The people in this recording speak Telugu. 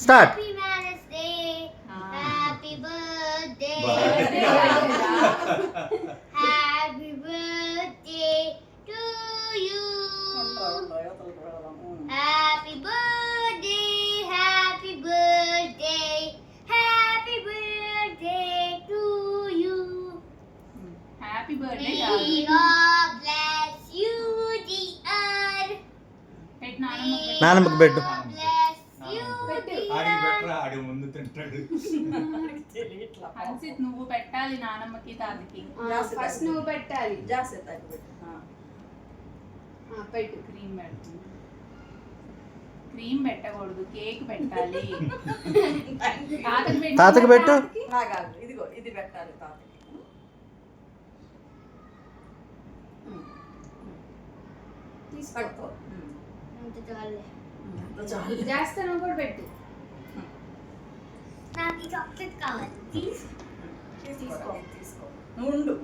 Start. Happy marriage day, happy birthday, happy birthday to you, happy birthday, happy birthday, happy birthday to you. Happy birthday May God bless you, dear. పెట్టు నానమ్మ నానమ్మకి పెట్టు. God bless you, ఆడికి dear. పెట్టరా, ఆడి ముందు తింటాడు. హన్సిత్ నువ్వు పెట్టాలి నానమ్మకి తాతకి. ఫస్ట్ నువ్వు పెట్టాలి. పెట్టు. క్రీమ్ పెట్టు. క్రీమ్ పెట్టకూడదు, కేక్ పెట్టాలి. తాతకి పెట్టు. ఇదిగో ఇది పెట్టాలి తాతకి. తీసుకో. అంత చాలులే. చాలు. జాస్తి నువ్వు కూడా పెట్టు. నాకు ఈ చాక్లెట్ కావాలి. తీసుకో. తీసుకో. ఉండు.